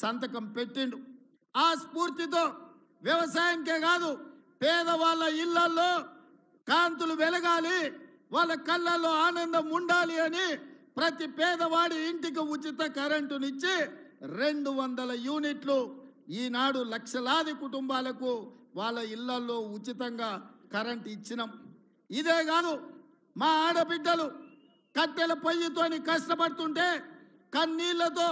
సంతకం పెట్టిండు. ఆ స్ఫూర్తితో వ్యవసాయానికే కాదు పేదవాళ్ళ ఇళ్లలో కాంతులు వెలగాలి, వాళ్ళ కళ్ళల్లో ఆనందం ఉండాలి అని ప్రతి పేదవాడి ఇంటికి ఉచిత కరెంటునిచ్చి 200 యూనిట్లు ఈనాడు లక్షలాది కుటుంబాలకు వాళ్ళ ఇళ్లలో ఉచితంగా కరెంట్ ఇచ్చినాం. ఇదే కాదు మా ఆడబిడ్డలు కట్టెల పొయ్యితోని కష్టపడుతుంటే కన్నీళ్లతో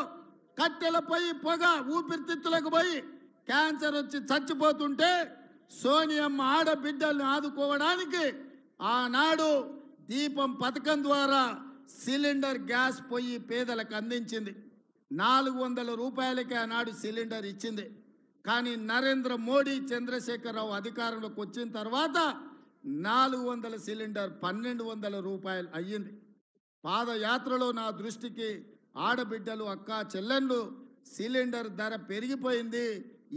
కట్టెల పొయ్యి పొగ ఊపిరితిత్తులకు పోయి క్యాన్సర్ వచ్చి చచ్చిపోతుంటే సోనియమ్మ ఆడబిడ్డల్ని ఆదుకోవడానికి ఆనాడు దీపం పథకం ద్వారా సిలిండర్ గ్యాస్ పొయ్యి పేదలకు అందించింది. 400 రూపాయలకే ఆనాడు సిలిండర్ ఇచ్చింది. కానీ నరేంద్ర మోడీ చంద్రశేఖరరావు అధికారంలోకి వచ్చిన తర్వాత 400 సిలిండర్ 1200 రూపాయలు అయ్యింది. పాదయాత్రలో నా దృష్టికి ఆడబిడ్డలు అక్క చెల్లెళ్ళు సిలిండర్ ధర పెరిగిపోయింది,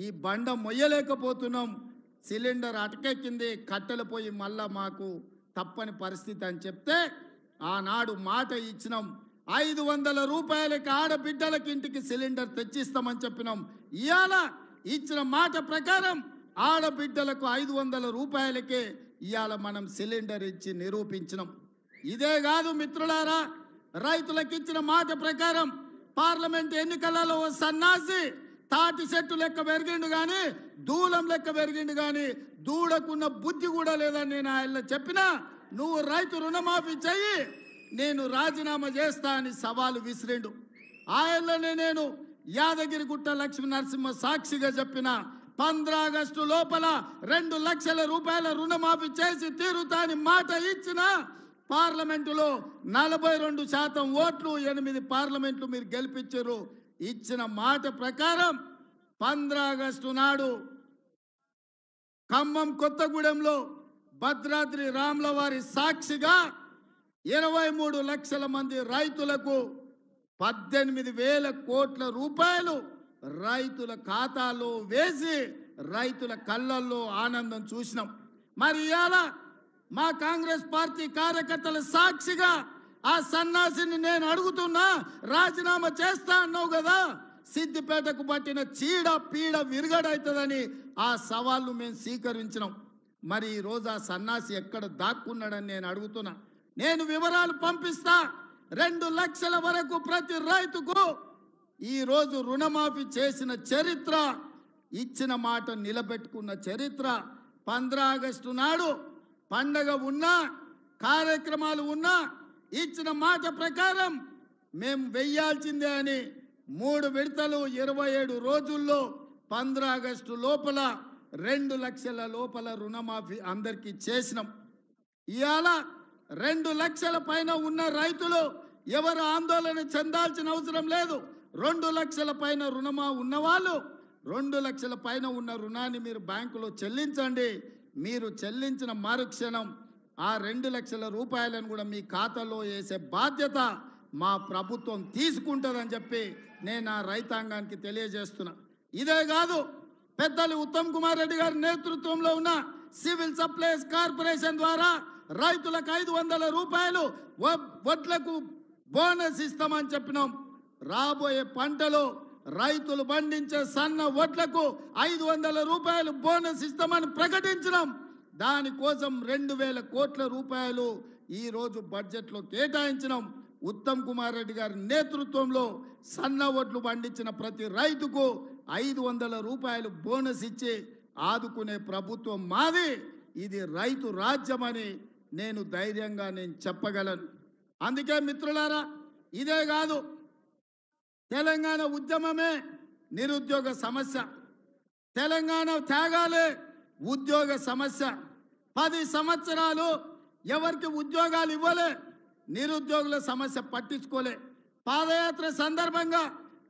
ఈ బండ మొయ్యలేకపోతున్నాం, సిలిండర్ అటకెక్కింది, కట్టెలు పోయి మళ్ళా మాకు తప్పని పరిస్థితి అని చెప్తే ఆనాడు మాట ఇచ్చినాం. 500 రూపాయలకి ఆడబిడ్డలకి ఇంటికి సిలిండర్ తెచ్చిస్తామని చెప్పినాం. ఇవాళ ఇచ్చిన మాట ప్రకారం ఆడబిడ్డలకు 500 రూపాయలకే ఇవాళ మనం సిలిండర్ ఇచ్చి నిరూపించినాం. ఇదే కాదు మిత్రులారా, రైతులకు ఇచ్చిన మాట ప్రకారం పార్లమెంట్ ఎన్నికలలో సన్నాసి తాటి చెట్టు లెక్క పెరిగిండు కానీ దూలం లెక్క పెరిగిండు కానీ దూడకున్న బుద్ధి కూడా లేదని నేను ఆయన చెప్పినా నువ్వు రైతు రుణమాఫీ చెయ్యి, నేను రాజీనామా చేస్తా అని సవాలు విసిరిండు. ఆయనలోనే నేను యాదగిరిగుట్ట లక్ష్మీ నరసింహ సాక్షిగా చెప్పిన 15 ఆగస్టు లోపల 2 లక్షల రూపాయల రుణమాఫీ చేసి తీరుతా అని మాట ఇచ్చిన పార్లమెంటులో 42% ఓట్లు, 8 పార్లమెంట్లు మీరు గెలిపించారు. ఇచ్చిన మాట ప్రకారం 15 ఆగస్టు నాడు ఖమ్మం కొత్తగూడెంలో భద్రాద్రి రాముల వారి సాక్షిగా 23 లక్షల మంది రైతులకు 18,000 కోట్ల రూపాయలు రైతుల ఖాతాలో వేసి రైతుల కళ్ళల్లో ఆనందం చూసినాం. మరి ఇవాళ మా కాంగ్రెస్ పార్టీ కార్యకర్తల సాక్షిగా ఆ సన్నాసిని నేను అడుగుతున్నా, రాజీనామా చేస్తా అన్నావు కదా, సిద్దిపేటకు పట్టిన చీడ పీడ విరుగడవుతుందని ఆ సవాళ్ళు మేము స్వీకరించినాం. మరి ఈరోజు ఆ సన్నాసి ఎక్కడ దాక్కున్నాడని నేను అడుగుతున్నా. నేను వివరాలు పంపిస్తా. 2 లక్షల వరకు ప్రతి రైతుకు ఈరోజు రుణమాఫీ చేసిన చరిత్ర, ఇచ్చిన మాట నిలబెట్టుకున్న చరిత్ర. 15 ఆగస్టు నాడు పండగ ఉన్నా కార్యక్రమాలు ఉన్నా ఇచ్చిన మాట ప్రకారం మేము వెయ్యాల్సిందే అని 3 విడతలు 27 రోజుల్లో 15 ఆగస్టు లోపల 2 లక్షల లోపల రుణమాఫీ అందరికీ చేసినాం. ఇవాళ 2 లక్షల పైన ఉన్న రైతులు ఎవరు ఆందోళన చెందాల్సిన అవసరం లేదు. 2 లక్షల పైన రుణమా ఉన్నవాళ్ళు 2 లక్షల పైన ఉన్న రుణాన్ని మీరు బ్యాంకులో చెల్లించండి. మీరు చెల్లించిన మరుక్షణం ఆ 2 లక్షల రూపాయలను కూడా మీ ఖాతాలో వేసే బాధ్యత మా ప్రభుత్వం తీసుకుంటుందని చెప్పి నేను ఆ రైతాంగానికి తెలియజేస్తున్నా. ఇదే కాదు, పెద్దలు ఉత్తమ్ కుమార్ రెడ్డి గారి నేతృత్వంలో ఉన్న సివిల్ సప్లైస్ కార్పొరేషన్ ద్వారా రైతులకు 500 రూపాయలు వడ్లకు బోనస్ ఇస్తామని చెప్పినాం. రాబోయే పంటలో రైతులు పండించే సన్న వడ్లకు 500 రూపాయలు బోనస్ ఇస్తామని ప్రకటించినాం. దానికోసం 2,000 కోట్ల రూపాయలు ఈరోజు బడ్జెట్లో కేటాయించినాం. ఉత్తమ్ కుమార్ రెడ్డి గారి నేతృత్వంలో సన్న వడ్లు పండించిన ప్రతి రైతుకు 500 రూపాయలు బోనస్ ఇచ్చి ఆదుకునే ప్రభుత్వం మాది. ఇది రైతు రాజ్యమని నేను ధైర్యంగా చెప్పగలను. అందుకే మిత్రులారా, ఇదే కాదు, తెలంగాణ ఉద్యమమే నిరుద్యోగ సమస్య, తెలంగాణ త్యాగాలే ఉద్యోగ సమస్య. 10 సంవత్సరాలు ఎవరికి ఉద్యోగాలు ఇవ్వలే, నిరుద్యోగుల సమస్య పట్టించుకోలే. పాదయాత్ర సందర్భంగా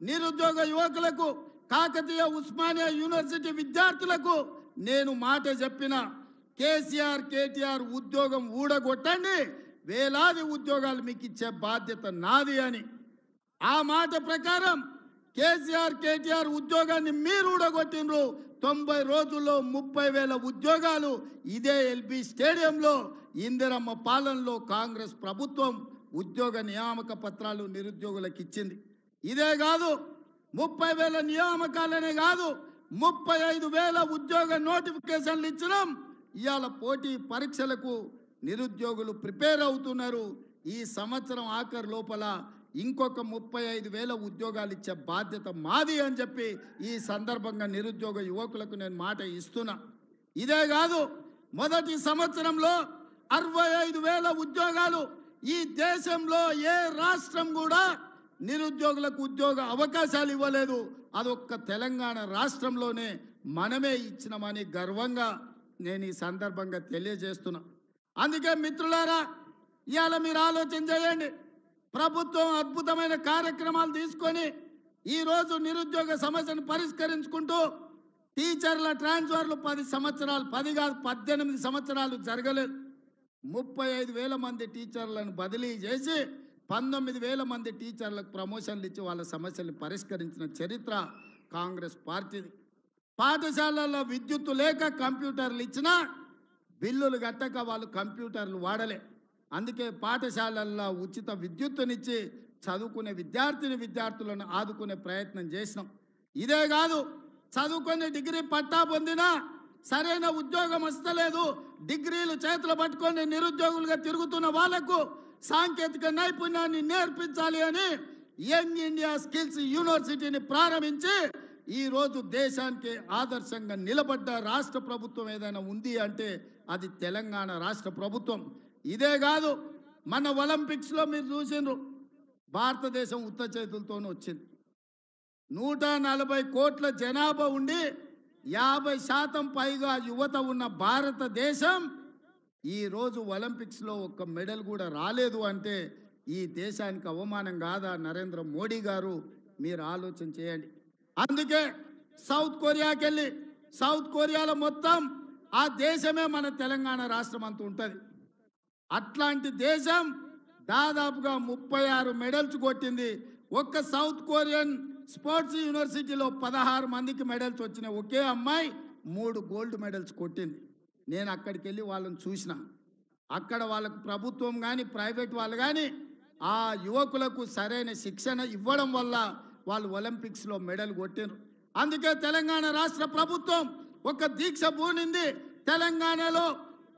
నిరుద్యోగ యువకులకు, కాకతీయ ఉస్మానియా యూనివర్సిటీ విద్యార్థులకు నేను మాట చెప్పిన, కేసీఆర్ కేటీఆర్ ఉద్యోగం ఊడగొట్టండి, వేలాది ఉద్యోగాలు మీకు ఇచ్చే బాధ్యత నాది అని. ఆ మాట ప్రకారం కేసీఆర్ కేటీఆర్ ఉద్యోగాన్ని మీరు ఊడగొట్టినరు. 90 రోజుల్లో 30,000 ఉద్యోగాలు ఇదే ఎల్బీ స్టేడియంలో ఇందిరమ్మ పాలనలో కాంగ్రెస్ ప్రభుత్వం ఉద్యోగ నియామక పత్రాలు నిరుద్యోగులకు ఇచ్చింది. ఇదే కాదు, 30,000 నియామకాలనే కాదు 35,000 ఉద్యోగ నోటిఫికేషన్లు ఇచ్చినాం. ఇవాళ పోటీ పరీక్షలకు నిరుద్యోగులు ప్రిపేర్ అవుతున్నారు. ఈ సంవత్సరం ఆఖరు లోపల ఇంకొక 35,000 ఉద్యోగాలు ఇచ్చే బాధ్యత మాది అని చెప్పి ఈ సందర్భంగా నిరుద్యోగ యువకులకు నేను మాట ఇస్తున్నా. ఇదే కాదు, మొదటి సంవత్సరంలో 65,000 ఉద్యోగాలు. ఈ దేశంలో ఏ రాష్ట్రం కూడా నిరుద్యోగులకు ఉద్యోగ అవకాశాలు ఇవ్వలేదు. అదొక్క తెలంగాణ రాష్ట్రంలోనే మనమే ఇచ్చినామని గర్వంగా నేను ఈ సందర్భంగా తెలియజేస్తున్నా. అందుకే మిత్రులారా, ఇవాళ మీరు ఆలోచన చేయండి. ప్రభుత్వం అద్భుతమైన కార్యక్రమాలు తీసుకొని ఈరోజు నిరుద్యోగ సమస్యను పరిష్కరించుకుంటూ టీచర్ల ట్రాన్స్ఫర్లు 10 సంవత్సరాలు 10 కాదు 18 సంవత్సరాలు జరగలేదు. 35,000 మంది టీచర్లను బదిలీ చేసి 19,000 మంది టీచర్లకు ప్రమోషన్లు ఇచ్చి వాళ్ళ సమస్యలు పరిష్కరించిన చరిత్ర కాంగ్రెస్ పార్టీది. పాఠశాలల్లో విద్యుత్తు లేక కంప్యూటర్లు ఇచ్చినా బిల్లులు కట్టక వాళ్ళు కంప్యూటర్లు వాడలే. అందుకే పాఠశాలల్లో ఉచిత విద్యుత్తునిచ్చి చదువుకునే విద్యార్థులను ఆదుకునే ప్రయత్నం చేసినాం. ఇదే కాదు, చదువుకునే డిగ్రీ పట్టా పొందినా సరైన ఉద్యోగం వస్తలేదు, డిగ్రీలు చేతులు పట్టుకొని నిరుద్యోగులుగా తిరుగుతున్న వాళ్లకు సాంకేతిక నైపుణ్యాన్ని నేర్పించాలి అని యంగ్ ఇండియా స్కిల్స్ యూనివర్సిటీని ప్రారంభించి ఈరోజు దేశానికి ఆదర్శంగా నిలబడ్డ రాష్ట్ర ప్రభుత్వం ఏదైనా ఉంది అంటే అది తెలంగాణ రాష్ట్ర ప్రభుత్వం. ఇదే కాదు, మన ఒలింపిక్స్లో మీరు చూసిండ్రు, భారతదేశం ఉత్త చేతులతోనే వచ్చింది. 140 కోట్ల జనాభా ఉండి 50% పైగా యువత ఉన్న భారతదేశం ఈరోజు ఒలింపిక్స్లో ఒక్క మెడల్ కూడా రాలేదు అంటే ఈ దేశానికి అవమానం కాదా? నరేంద్ర మోడీ గారు, మీరు ఆలోచన చేయండి. అందుకే సౌత్ కొరియాకి వెళ్ళి సౌత్ కొరియాలో మొత్తం ఆ దేశమే మన తెలంగాణ రాష్ట్రం అంత ఉంటుంది. అట్లాంటి దేశం దాదాపుగా 36 మెడల్స్ కొట్టింది. ఒక్క సౌత్ కొరియన్ స్పోర్ట్స్ యూనివర్సిటీలో 16 మందికి మెడల్స్ వచ్చినాయి. ఒకే అమ్మాయి 3 గోల్డ్ మెడల్స్ కొట్టింది. నేను అక్కడికి వెళ్ళి వాళ్ళని చూసిన. అక్కడ వాళ్ళకు ప్రభుత్వం కానీ ప్రైవేట్ వాళ్ళు కానీ ఆ యువకులకు సరైన శిక్షణ ఇవ్వడం వల్ల వాళ్ళు ఒలింపిక్స్లో మెడల్ కొట్టారు. అందుకే తెలంగాణ రాష్ట్ర ప్రభుత్వం ఒక దీక్ష పూనింది. తెలంగాణలో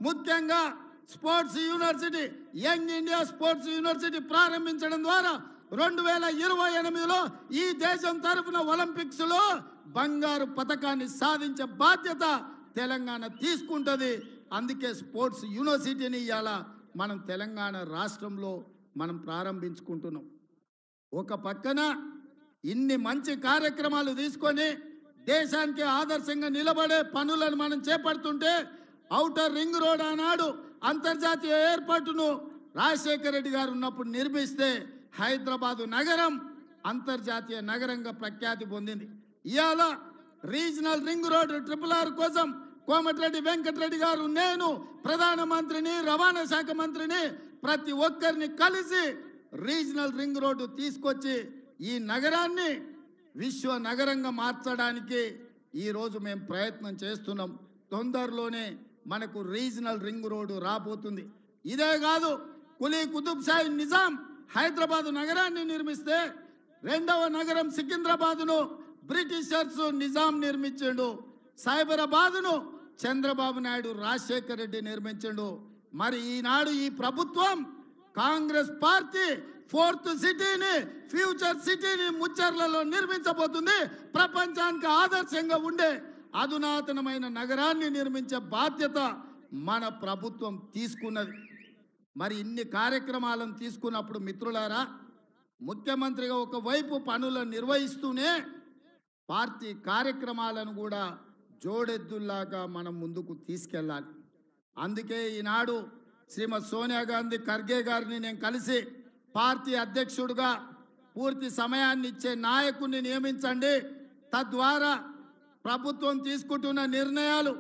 ముఖ్యంగా sports university, young India sports university ప్రారంభించడం ద్వారా 2028లో ఈ దేశం తరఫున ఒలింపిక్స్లో బంగారు పతకాన్ని సాధించే బాధ్యత తెలంగాణ తీసుకుంటుంది. అందుకే స్పోర్ట్స్ యూనివర్సిటీని ఇవాళ మనం తెలంగాణ రాష్ట్రంలో మనం ప్రారంభించుకుంటున్నాం. ఒక పక్కన ఇన్ని మంచి కార్యక్రమాలు తీసుకొని దేశానికి ఆదర్శంగా నిలబడే పనులను మనం చేపడుతుంటే ఔటర్ రింగ్ రోడ్ ఆనాడు అంతర్జాతీయ ఏర్పాటును రాజశేఖర రెడ్డి గారు ఉన్నప్పుడు నిర్మిస్తే హైదరాబాదు నగరం అంతర్జాతీయ నగరంగా ప్రఖ్యాతి పొందింది. ఇవాళ రీజనల్ రింగ్ రోడ్ RRR కోసం కోమటిరెడ్డి వెంకటరెడ్డి గారు, నేను ప్రధానమంత్రిని, రవాణా శాఖ మంత్రిని, ప్రతి ఒక్కరిని కలిసి రీజనల్ రింగ్ రోడ్డు తీసుకొచ్చి ఈ నగరాన్ని విశ్వ నగరంగా మార్చడానికి ఈరోజు మేము ప్రయత్నం చేస్తున్నాం. తొందరలోనే మనకు రీజనల్ రింగ్ రోడ్డు రాబోతుంది. ఇదే కాదు, కులీ కుతుబ్ షాహీ నిజాం హైదరాబాదు నగరాన్ని నిర్మిస్తే రెండవ నగరం సికింద్రాబాదును బ్రిటిషర్స్ నిజాం నిర్మించాడు. సైబరాబాదును చంద్రబాబు నాయుడు రాజశేఖర రెడ్డి నిర్మించాడు. మరి ఈనాడు ఈ ప్రభుత్వం కాంగ్రెస్ పార్టీ 4th సిటీని, ఫ్యూచర్ సిటీని ముచ్చర్లలో నిర్మించబోతుంది. ప్రపంచానికి ఆదర్శంగా ఉండే అధునాతనమైన నగరాన్ని నిర్మించే బాధ్యత మన ప్రభుత్వం తీసుకున్నది. మరి ఇన్ని కార్యక్రమాలను తీసుకున్నప్పుడు మిత్రులారా, ముఖ్యమంత్రిగా ఒకవైపు పనులను నిర్వహిస్తూనే పార్టీ కార్యక్రమాలను కూడా జోడెద్దుల్లాగా మనం ముందుకు తీసుకెళ్ళాలి. అందుకే ఈనాడు శ్రీమతి సోనియా గాంధీ ఖర్గే గారిని నేను కలిసి పార్టీ అధ్యక్షుడిగా పూర్తి సమయాన్ని ఇచ్చే నాయకుడిని నియమించండి, తద్వారా ప్రభుత్వం తీసుకుంటున్న నిర్ణయాలు,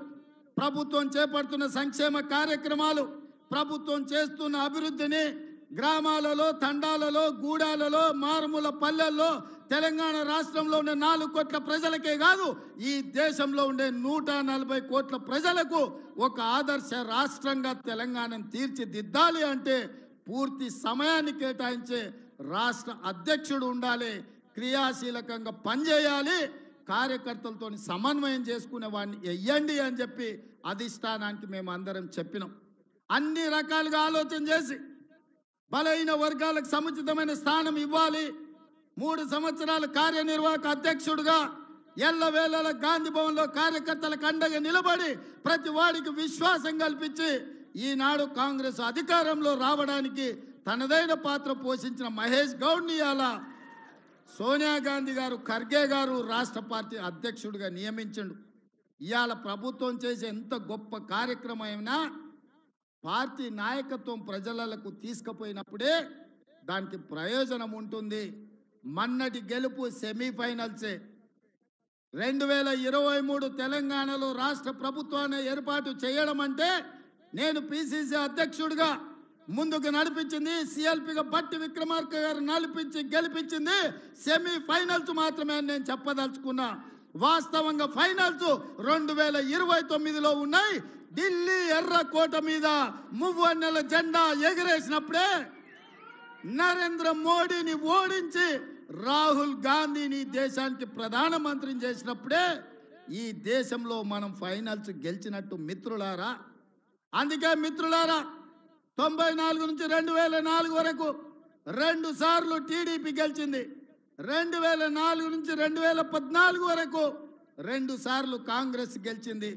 ప్రభుత్వం చేపడుతున్న సంక్షేమ కార్యక్రమాలు, ప్రభుత్వం చేస్తున్న అభివృద్ధిని గ్రామాలలో, తండాలలో, గూడాలలో, మారుమూల పల్లెల్లో తెలంగాణ రాష్ట్రంలో ఉండే 4 కోట్ల ప్రజలకే కాదు, ఈ దేశంలో ఉండే 140 కోట్ల ప్రజలకు ఒక ఆదర్శ రాష్ట్రంగా తెలంగాణను తీర్చిదిద్దాలి అంటే పూర్తి సమయాన్ని కేటాయించే రాష్ట్ర అధ్యక్షుడు ఉండాలి. క్రియాశీలకంగా పనిచేయాలి, కార్యకర్తలతో సమన్వయం చేసుకునే వాడిని వెయ్యండి అని చెప్పి అధిష్టానానికి మేము అందరం చెప్పినాం. అన్ని రకాలుగా ఆలోచన చేసి బలహీన వర్గాలకు సముచితమైన స్థానం ఇవ్వాలి, 3 సంవత్సరాలు కార్యనిర్వాహక అధ్యక్షుడిగా ఎల్లవేళల గాంధీ భవన్లో కార్యకర్తలకు అండగా నిలబడి ప్రతి వాడికి విశ్వాసం కల్పించి ఈనాడు కాంగ్రెస్ అధికారంలో రావడానికి తనదైన పాత్ర పోషించిన మహేష్ గౌడ్ని ఇవాళ సోనియా గాంధీ గారు, ఖర్గే గారు రాష్ట్ర పార్టీ అధ్యక్షుడిగా నియమించండు. ఇవాళ ప్రభుత్వం చేసే ఎంత గొప్ప కార్యక్రమం అయినా పార్టీ నాయకత్వం ప్రజలకు తీసుకుపోయినప్పుడే దానికి ప్రయోజనం ఉంటుంది. మన్నటి గెలుపు సెమీఫైనల్సే. 2023 తెలంగాణలో రాష్ట్ర ప్రభుత్వాన్ని ఏర్పాటు చేయడం అంటే నేను పిసిసి అధ్యక్షుడిగా ముందుకు నడిపించింది, సిఎల్పిగా బట్టి విక్రమార్క గారు నడిపించి గెలిపించింది సెమీఫైనల్స్ మాత్రమే అని నేను చెప్పదలుచుకున్నా. వాస్తవంగా ఫైనల్స్ 2029లో ఉన్నాయి. ఢిల్లీ ఎర్రకోట మీద మువ్వన్నెల జెండా ఎగిరేసినప్పుడే, నరేంద్ర మోడీని ఓడించి రాహుల్ గాంధీని దేశానికి ప్రధానమంత్రిని చేసినప్పుడే ఈ దేశంలో మనం ఫైనల్స్ గెలిచినట్టు మిత్రులారా. అందుకే మిత్రులారా, 94 నుంచి 2004 వరకు 2 సార్లు టీడీపీ గెలిచింది. 2004 నుంచి 2014 వరకు 2 సార్లు కాంగ్రెస్ గెలిచింది.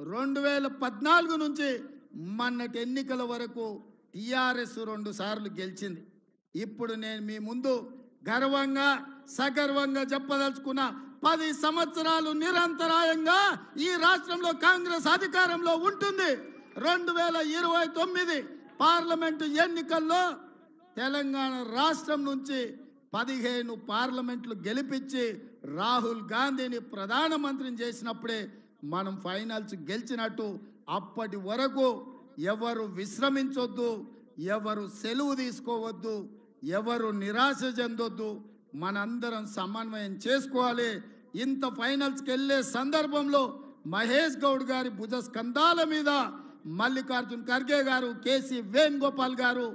2014 నుంచి మొన్నటి ఎన్నికల వరకు టీఆర్ఎస్ 2 సార్లు గెలిచింది. ఇప్పుడు నేను మీ ముందు గర్వంగా సగర్వంగా చెప్పదలుచుకున్న 10 సంవత్సరాలు నిరంతరాయంగా ఈ రాష్ట్రంలో కాంగ్రెస్ అధికారంలో ఉంటుంది. 2029 పార్లమెంటు ఎన్నికల్లో తెలంగాణ రాష్ట్రం నుంచి 15 పార్లమెంట్లు గెలిపించి రాహుల్ గాంధీని ప్రధానమంత్రిని చేసినప్పుడే మనం ఫైనల్స్ గెలిచినట్టు. అప్పటి వరకు ఎవరు విశ్రమించొద్దు, ఎవరు సెలవు తీసుకోవద్దు, ఎవరు నిరాశ చెందొద్దు. మనందరం సమన్వయం చేసుకోవాలి. ఇంత ఫైనల్స్కి వెళ్ళే సందర్భంలో మహేష్ గౌడ్ గారి భుజ స్కంధాల మీద మల్లికార్జున్ ఖర్గే గారు, కేసీ వేణుగోపాల్ గారు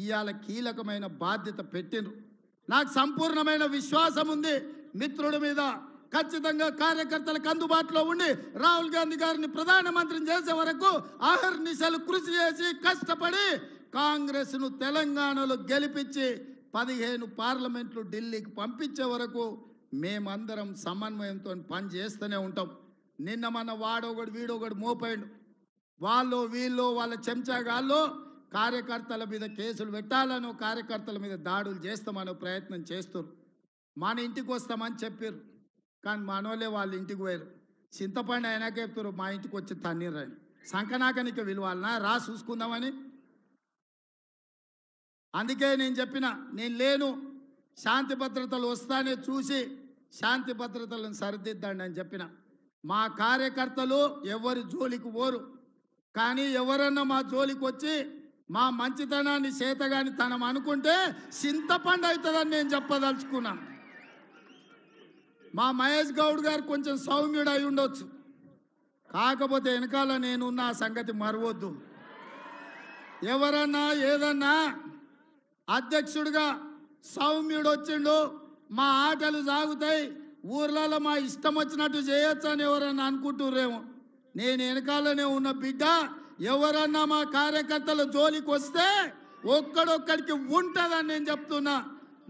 ఇవాళ కీలకమైన బాధ్యత పెట్టిండ్రు. నాకు సంపూర్ణమైన విశ్వాసం ఉంది మిత్రుడి మీద. ఖచ్చితంగా కార్యకర్తలకు అందుబాటులో ఉండి రాహుల్ గాంధీ గారిని ప్రధానమంత్రిని చేసే వరకు అహర్నిశలు కృషి చేసి కష్టపడి కాంగ్రెస్ను తెలంగాణలో గెలిపించి 15 పార్లమెంట్లు ఢిల్లీకి పంపించే వరకు మేమందరం సమన్వయంతో పని చేస్తూనే ఉంటాం. నిన్న మన వాడొకడు వీడొకడు మోపాడు, వాళ్ళు వీళ్ళు వాళ్ళ చెంచాగాళ్ళు కార్యకర్తల మీద కేసులు పెట్టాలనో కార్యకర్తల మీద దాడులు చేస్తామనో ప్రయత్నం చేస్తారు. మన ఇంటికి వస్తామని చెప్పారు, కానీ మనోళ్ళే వాళ్ళ ఇంటికి పోయారు. చింతపండు అయినాక చెప్తారు మా ఇంటికి వచ్చి తన్నీరని. సంకనాకనికి విలువాలనా రా చూసుకుందామని. అందుకే నేను చెప్పిన, నేను లేను, శాంతి భద్రతలు వస్తానే చూసి శాంతి భద్రతలను సరిదిద్దండి అని చెప్పిన. మా కార్యకర్తలు ఎవరి జోలికి పోరు, కానీ ఎవరన్నా మా జోలికి వచ్చి మా మంచితనాన్ని చేతగాని తనం అనుకుంటే చింతపండు అవుతుందని నేను చెప్పదలుచుకున్నాను. మా మహేష్ గౌడ్ గారు కొంచెం సౌమ్యుడు అయి ఉండొచ్చు, కాకపోతే వెనకాల నేనున్న ఆ సంగతి మరవద్దు. ఎవరన్నా ఏదన్నా అధ్యక్షుడిగా సౌమ్యుడు వచ్చిండు, మా ఆటలు సాగుతాయి, ఊర్లలో మా ఇష్టం వచ్చినట్టు చేయొచ్చు అని ఎవరన్నా అనుకుంటుర్రేమో. నేను వెనకాలనే ఉన్న బిడ్డ. ఎవరన్నా మా కార్యకర్తల జోలికి వస్తే ఒక్కడొక్కడికి ఉంటుందని నేను చెప్తున్నా.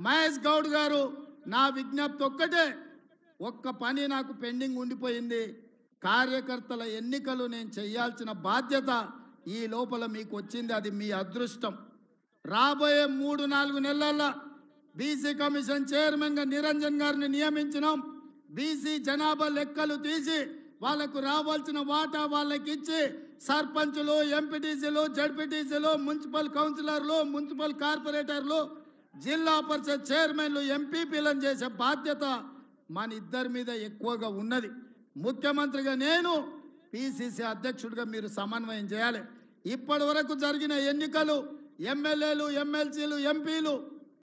మహేష్ గౌడ్ గారు, నా విజ్ఞప్తి ఒక్కటే, ఒక్క పని నాకు పెండింగ్ ఉండిపోయింది. కార్యకర్తల ఎన్నికలు నేను చేయాల్సిన బాధ్యత ఈ లోపల మీకు వచ్చింది, అది మీ అదృష్టం. రాబోయే 3-4 నెలల్లో బీసీ కమిషన్ చైర్మన్గా నిరంజన్ గారిని నియమించినాం. బీసీ జనాభా లెక్కలు తీసి వాళ్ళకు రావాల్సిన వాటా వాళ్ళకి ఇచ్చి సర్పంచులు, ఎంపీటీసీలు, జడ్పీటీసీలు, మున్సిపల్ కౌన్సిలర్లు, మున్సిపల్ కార్పొరేటర్లు, జిల్లా పరిషత్ చైర్మన్లు, ఎంపీపీలను చేసే బాధ్యత మన ఇద్దరి మీద ఎక్కువగా ఉన్నది. ముఖ్యమంత్రిగా నేను, పిసిసి అధ్యక్షుడిగా మీరు సమన్వయం చేయాలి. ఇప్పటి వరకు జరిగిన ఎన్నికలు ఎమ్మెల్యేలు, ఎమ్మెల్సీలు, ఎంపీలు